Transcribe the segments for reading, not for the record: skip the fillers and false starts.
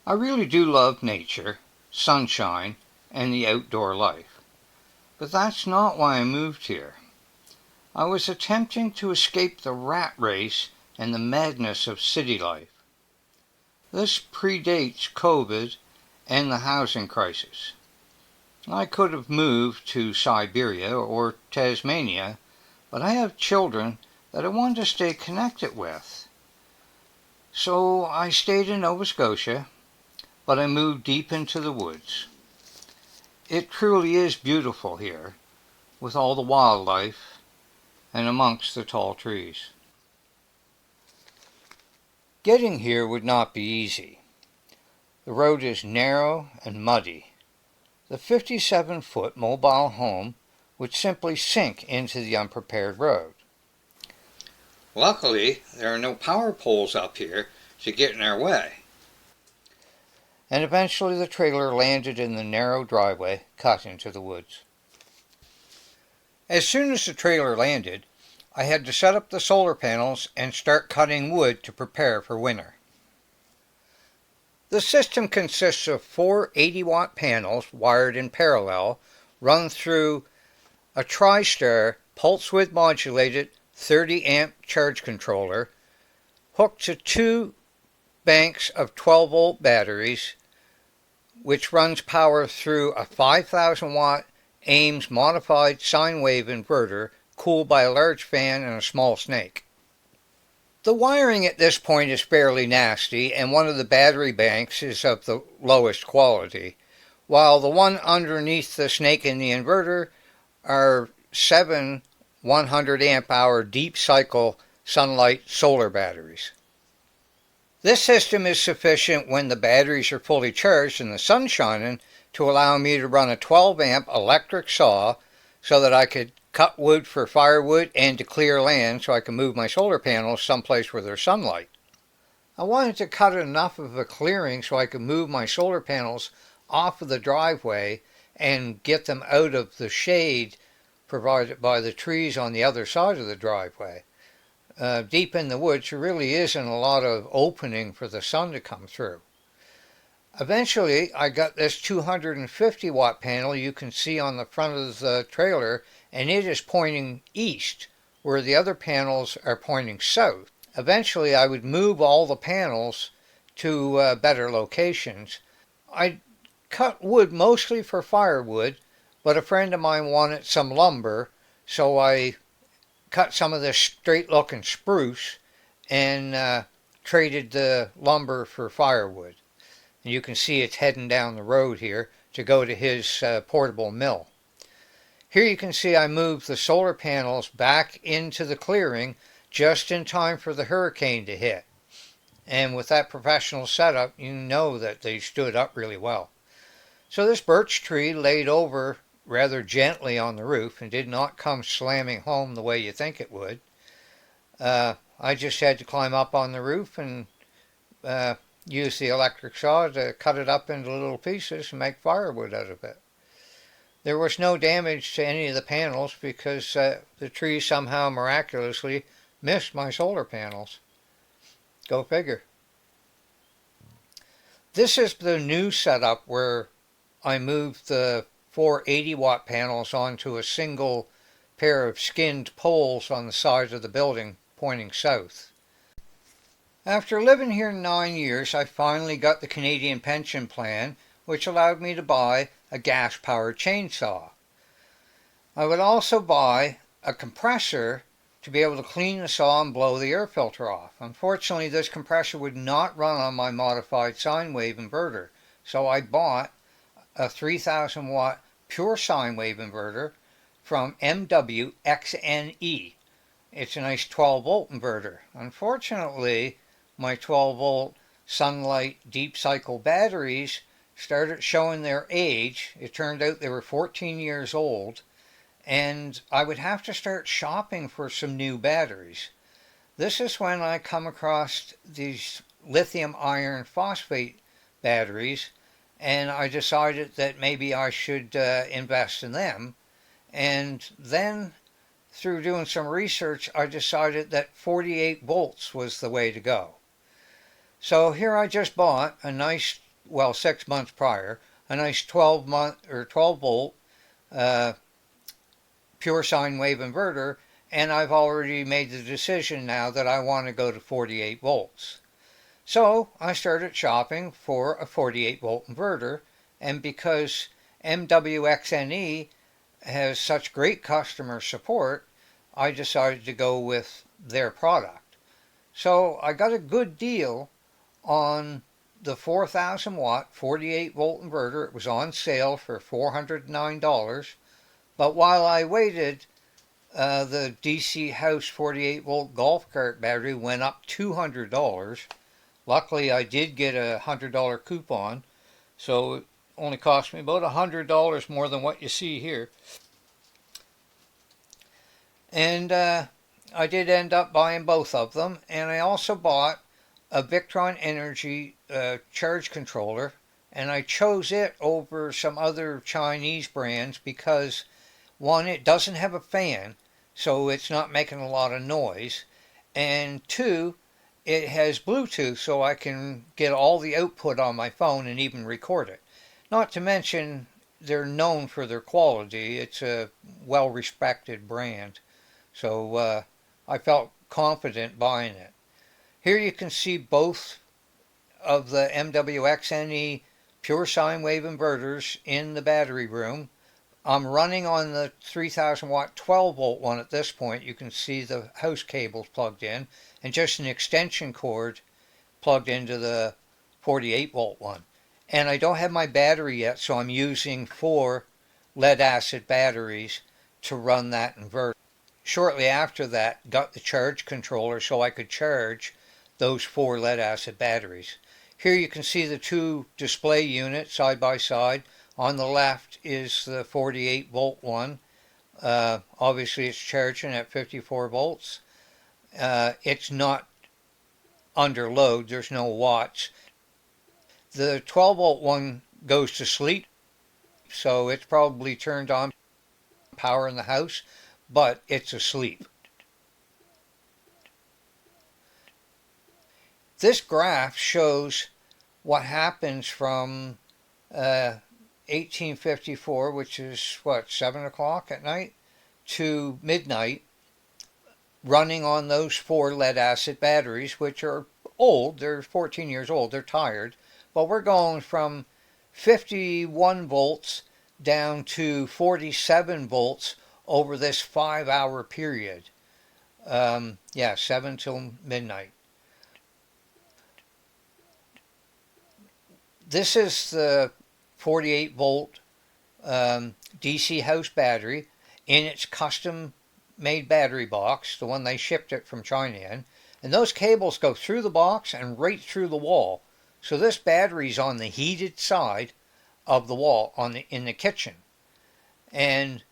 I really do love nature, sunshine, and the outdoor life. But that's not why I moved here. I was attempting to escape the rat race and the madness of city life. This predates COVID and the housing crisis. I could have moved to Siberia or Tasmania, but I have children that I want to stay connected with. So I stayed in Nova Scotia, but I moved deep into the woods. It truly is beautiful here, with all the wildlife and amongst the tall trees. Getting here would not be easy. The road is narrow and muddy. The 57-foot mobile home would simply sink into the unprepared road. Luckily, there are no power poles up here to get in our way. And eventually the trailer landed in the narrow driveway cut into the woods. As soon as the trailer landed, I had to set up the solar panels and start cutting wood to prepare for winter. The system consists of 4 80-watt panels wired in parallel, run through a TriStar pulse width modulated 30-amp charge controller, hooked to 2 banks of 12-volt batteries, which runs power through a 5,000-watt Ames modified sine wave inverter cooled by a large fan and a small snake. The wiring at this point is fairly nasty, and one of the battery banks is of the lowest quality, while the one underneath the snake in the inverter are 7 100-amp-hour deep cycle sunlight solar batteries. This system is sufficient when the batteries are fully charged and the sun shining to allow me to run a 12-amp electric saw so that I could cut wood for firewood and to clear land so I can move my solar panels someplace where there's sunlight. I wanted to cut enough of a clearing so I could move my solar panels off of the driveway and get them out of the shade provided by the trees on the other side of the driveway. Deep in the woods, there really isn't a lot of opening for the sun to come through. Eventually, I got this 250-watt panel you can see on the front of the trailer, and it is pointing east, where the other panels are pointing south. Eventually, I would move all the panels to better locations. I cut wood mostly for firewood, but a friend of mine wanted some lumber, so I cut some of this straight-looking spruce and traded the lumber for firewood. And you can see it's heading down the road here to go to his portable mill. Here you can see I moved the solar panels back into the clearing just in time for the hurricane to hit. And with that professional setup, you know that they stood up really well. So this birch tree laid over rather gently on the roof and did not come slamming home the way you think it would. I just had to climb up on the roof and use the electric saw to cut it up into little pieces and make firewood out of it. There was no damage to any of the panels because the tree somehow miraculously missed my solar panels. Go figure. This is the new setup where I moved the 4 80-watt panels onto a single pair of skinned poles on the side of the building pointing south. After living here 9 years, I finally got the Canadian pension plan, which allowed me to buy a gas-powered chainsaw. I would also buy a compressor to be able to clean the saw and blow the air filter off. Unfortunately, this compressor would not run on my modified sine wave inverter, so I bought a 3,000-watt pure sine wave inverter from MWXNE. It's a nice 12-volt inverter. Unfortunately, my 12-volt sunlight deep cycle batteries started showing their age. It turned out they were 14 years old, and I would have to start shopping for some new batteries. This is when I come across these lithium iron phosphate batteries, and I decided that maybe I should invest in them. And then, through doing some research, I decided that 48 volts was the way to go. So here I just bought a nice well, 6 months prior, a nice 12 volt uh, pure sine wave inverter, and I've already made the decision now that I want to go to 48 volts. So I started shopping for a 48 volt inverter, and because MWXNE has such great customer support, I decided to go with their product. So I got a good deal on the 4,000 watt 48 volt inverter. It was on sale for $409. But while I waited, the DCHOUSE 48 volt golf cart battery went up $200. Luckily, I did get a $100 coupon, so it only cost me about $100 more than what you see here. And I did end up buying both of them, and I also bought a Victron Energy charge controller, and I chose it over some other Chinese brands because, one, it doesn't have a fan, so it's not making a lot of noise, and two, it has Bluetooth, so I can get all the output on my phone and even record it. Not to mention, they're known for their quality. It's a well-respected brand. So I felt confident buying it. Here you can see both of the MWXNE pure sine wave inverters in the battery room. I'm running on the 3000 watt 12 volt one at this point. You can see the house cables plugged in and just an extension cord plugged into the 48 volt one. And I don't have my battery yet, so I'm using 4 lead acid batteries to run that inverter. Shortly after that, got the charge controller so I could charge those 4 lead acid batteries. Here you can see the 2 display units side by side. On the left is the 48 volt one. Obviously it's charging at 54 volts. It's not under load, there's no watts. The 12 volt one goes to sleep, so it's probably turned on power in the house, but it's asleep. This graph shows what happens from 1854, which is what, 7 o'clock at night, to midnight, running on those 4 lead acid batteries, which are old. They're 14 years old. They're tired. But we're going from 51 volts down to 47 volts over this 5-hour period. 7 till midnight. This is the 48 volt DCHOUSE battery in its custom made battery box, the one they shipped it from China in. And those cables go through the box and right through the wall. So this battery's on the heated side of the wall in the kitchen. And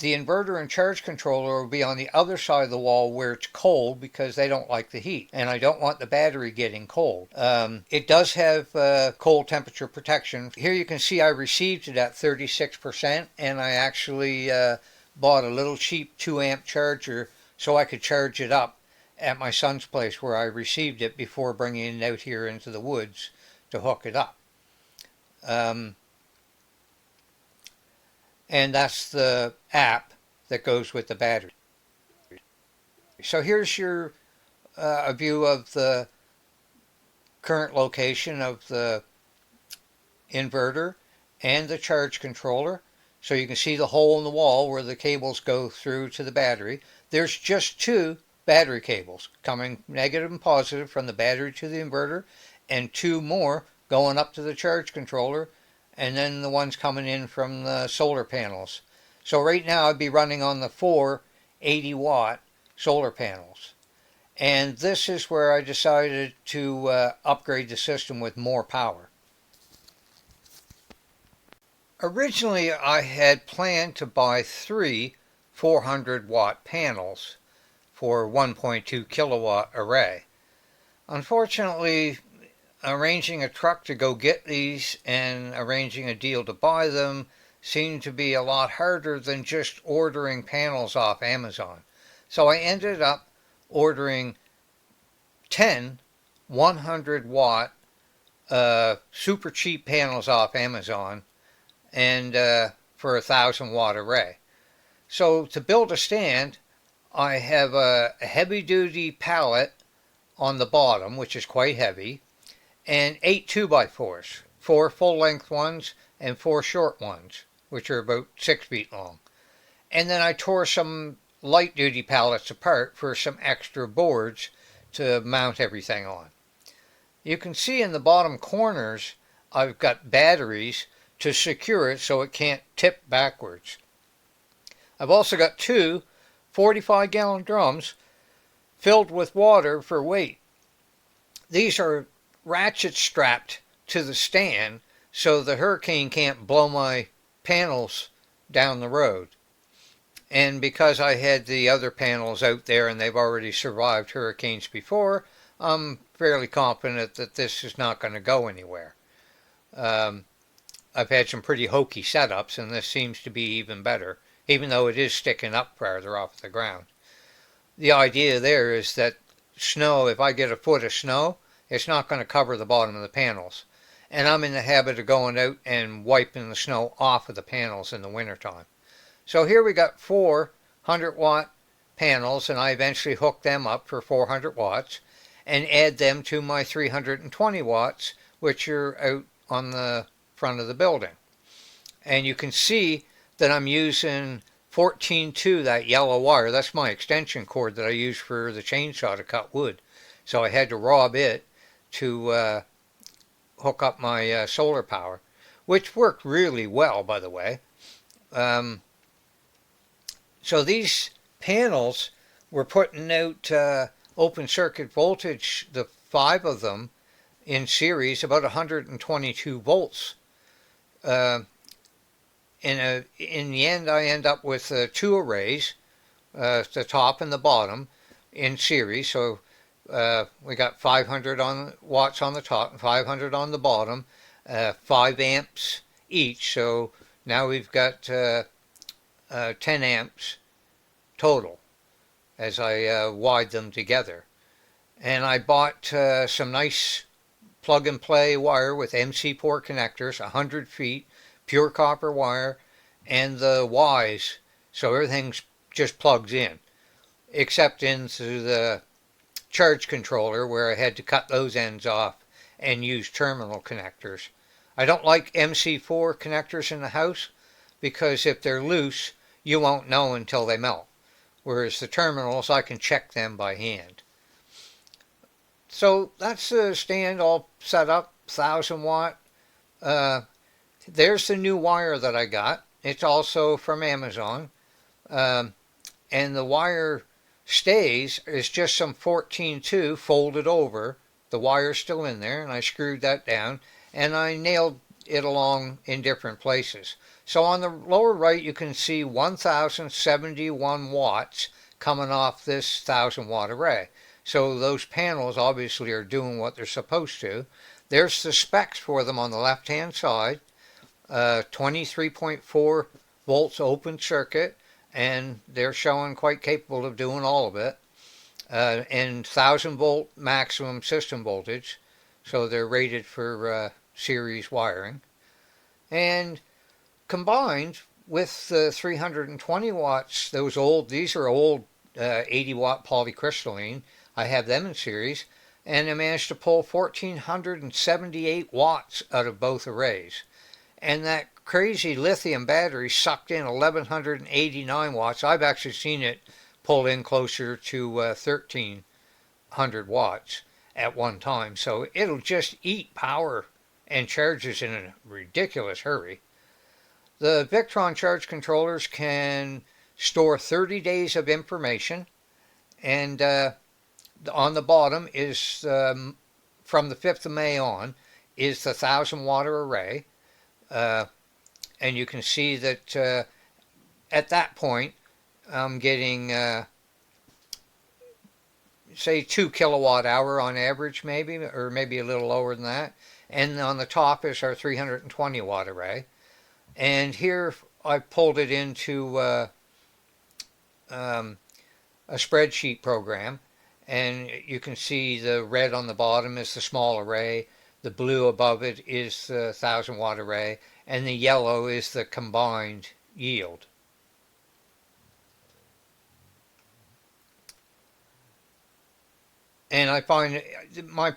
the inverter and charge controller will be on the other side of the wall where it's cold because they don't like the heat. And I don't want the battery getting cold. It does have cold temperature protection. Here you can see I received it at 36%, and I actually bought a little cheap 2 amp charger so I could charge it up at my son's place where I received it before bringing it out here into the woods to hook it up. And that's the app that goes with the battery. So here's your a view of the current location of the inverter and the charge controller. So you can see the hole in the wall where the cables go through to the battery. There's just 2 battery cables coming negative and positive from the battery to the inverter, and 2 more going up to the charge controller, and then the ones coming in from the solar panels. So right now I'd be running on the 4 80 watt solar panels. And this is where I decided to upgrade the system with more power. Originally I had planned to buy 3 400 watt panels for 1.2 kilowatt array. Unfortunately, arranging a truck to go get these and arranging a deal to buy them seemed to be a lot harder than just ordering panels off Amazon. So I ended up ordering 10 100 watt super cheap panels off Amazon, and for a 1,000 watt array. So to build a stand, I have a heavy duty pallet on the bottom, which is quite heavy, and 8 2x4s, 4 full length ones and 4 short ones, which are about 6 feet long. And then I tore some light duty pallets apart for some extra boards to mount everything on. You can see in the bottom corners I've got batteries to secure it so it can't tip backwards. I've also got two 45-gallon drums filled with water for weight. These are ratchet strapped to the stand so the hurricane can't blow my panels down the road. And because I had the other panels out there and they've already survived hurricanes before, I'm fairly confident that this is not going to go anywhere. I've had some pretty hokey setups, and this seems to be even better, even though it is sticking up farther off the ground. The idea there is that snow, if I get a foot of snow, it's not going to cover the bottom of the panels. And I'm in the habit of going out and wiping the snow off of the panels in the wintertime. So here we got 400-watt panels, and I eventually hooked them up for 400 watts and add them to my 320 watts, which are out on the front of the building. And you can see that I'm using 14-2, that yellow wire. That's my extension cord that I use for the chainsaw to cut wood. So I had to rob it to hook up my solar power, which worked really well, by the way. So these panels were putting out open circuit voltage, the 5 of them in series, about 122 volts. In the end, I end up with 2 arrays, the top and the bottom, in series. So we got 500 watts on the top and 500 on the bottom, 5 amps each. So now we've got 10 amps total as I wide them together. And I bought some nice plug and play wire with MC port connectors, 100 feet, pure copper wire, and the Ys, so everything's just plugs in, except into the charge controller where I had to cut those ends off and use terminal connectors. I don't like MC4 connectors in the house because if they're loose, you won't know until they melt. Whereas the terminals, I can check them by hand. So that's the stand all set up, 1,000 watt. There's the new wire that I got. It's also from Amazon. And the wire stays is just some 14-2 folded over. The wire's still in there, and I screwed that down, and I nailed it along in different places. So on the lower right, you can see 1,071 watts coming off this 1,000 watt array. So those panels obviously are doing what they're supposed to. There's the specs for them on the left hand side. 23.4 volts open circuit, and they're showing quite capable of doing all of it. And 1,000 volt maximum system voltage, so they're rated for series wiring. And combined with the 320 watts, these are old 80 watt polycrystalline. I have them in series, and I managed to pull 1,478 watts out of both arrays. And that crazy lithium battery sucked in 1,189 watts. I've actually seen it pull in closer to 1,300 watts at one time. So it'll just eat power and charges in a ridiculous hurry. The Victron charge controllers can store 30 days of information, and on the bottom is, from the 5th of May on, is the 1,000 watt array. And you can see that at that point I'm getting say 2 kilowatt hour on average, maybe, or maybe a little lower than that. And on the top is our 320 watt array. And here I pulled it into a spreadsheet program, and you can see the red on the bottom is the small array, The blue above it is the 1,000-watt array, and the yellow is the combined yield. And I find my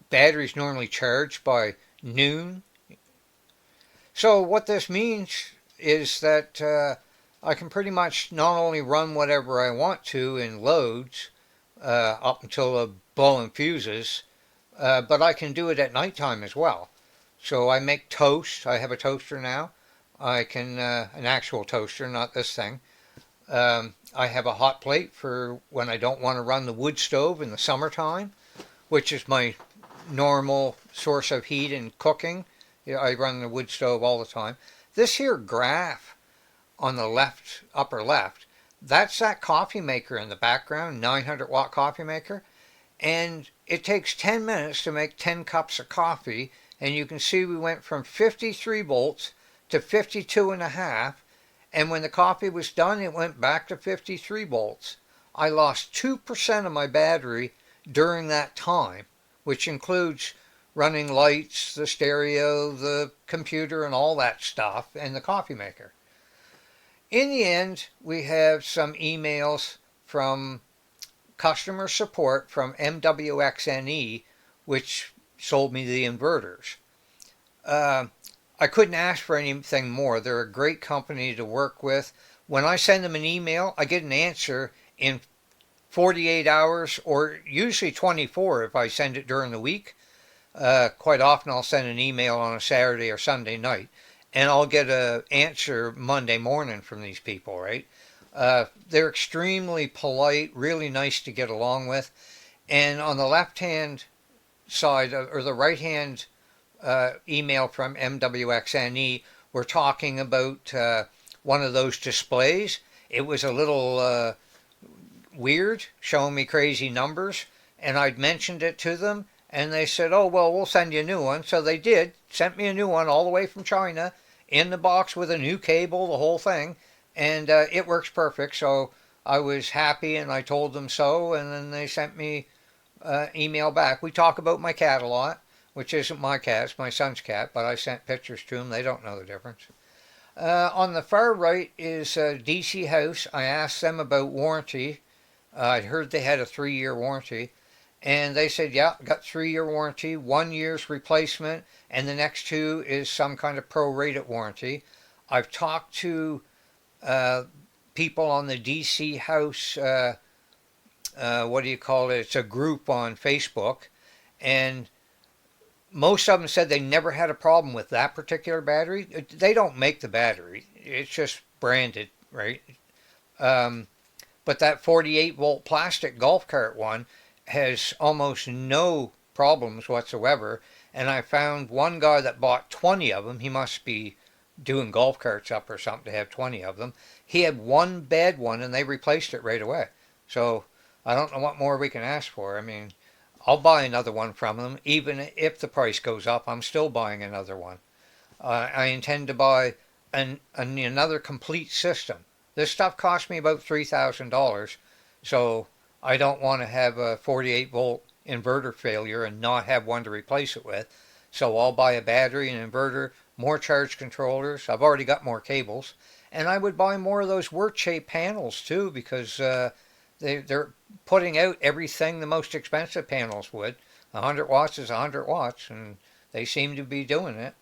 battery's normally charged by noon. So what this means is that I can pretty much not only run whatever I want to in loads up until the blowing fuses, but I can do it at nighttime as well. So I make toast. I have a toaster now. I can an actual toaster, not this thing. I have a hot plate for when I don't want to run the wood stove in the summertime, which is my normal source of heat and cooking. I run the wood stove all the time. This here graph on the left, upper left, that's that coffee maker in the background, 900-watt coffee maker. And it takes 10 minutes to make 10 cups of coffee. And you can see we went from 53 volts to 52.5. And when the coffee was done, it went back to 53 volts. I lost 2% of my battery during that time, which includes running lights, the stereo, the computer, and all that stuff, and the coffee maker. In the end, we have some emails from customer support from MWXNE, which sold me the inverters. I couldn't ask for anything more. They're a great company to work with. When I send them an email, I get an answer in 48 hours or usually 24 if I send it during the week. Quite often I'll send an email on a Saturday or Sunday night, and I'll get an answer Monday morning from these people, right? They're extremely polite, really nice to get along with. And on the left-hand side, or the right-hand email from MWXNE, we're talking about one of those displays. It was a little weird, showing me crazy numbers, and I'd mentioned it to them, and they said, oh, well, we'll send you a new one. So they did, sent me a new one all the way from China, in the box with a new cable, the whole thing, and it works perfect. So I was happy, and I told them so, and then they sent me email back. We talk about my cat a lot, which isn't my cat, it's my son's cat, but I sent pictures to them. They don't know the difference. On the far right is DCHOUSE. I asked them about warranty. I heard they had a 3-year warranty, and they said, yeah, got 3-year warranty, 1 year's replacement, and the next 2 is some kind of prorated warranty. I've talked to people on the DCHOUSE, what do you call it? It's a group on Facebook, and most of them said they never had a problem with that particular battery. They don't make the battery. It's just branded, right? But that 48-volt plastic golf cart one has almost no problems whatsoever. And I found one guy that bought 20 of them. He must be doing golf carts up or something to have 20 of them. He had one bad one, and they replaced it right away. So I don't know what more we can ask for. I mean, I'll buy another one from them. Even if the price goes up, I'm still buying another one. I intend to buy another complete system. This stuff cost me about $3,000, so I don't want to have a 48-volt inverter failure and not have one to replace it with. So I'll buy a battery, an inverter, more charge controllers. I've already got more cables. And I would buy more of those WERCHTAY panels too, because they're putting out everything the most expensive panels would. 100 watts is 100 watts, and they seem to be doing it.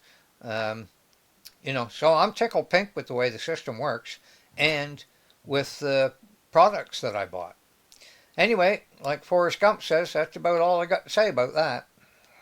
So I'm tickled pink with the way the system works and with the products that I bought. Anyway, like Forrest Gump says, that's about all I got to say about that.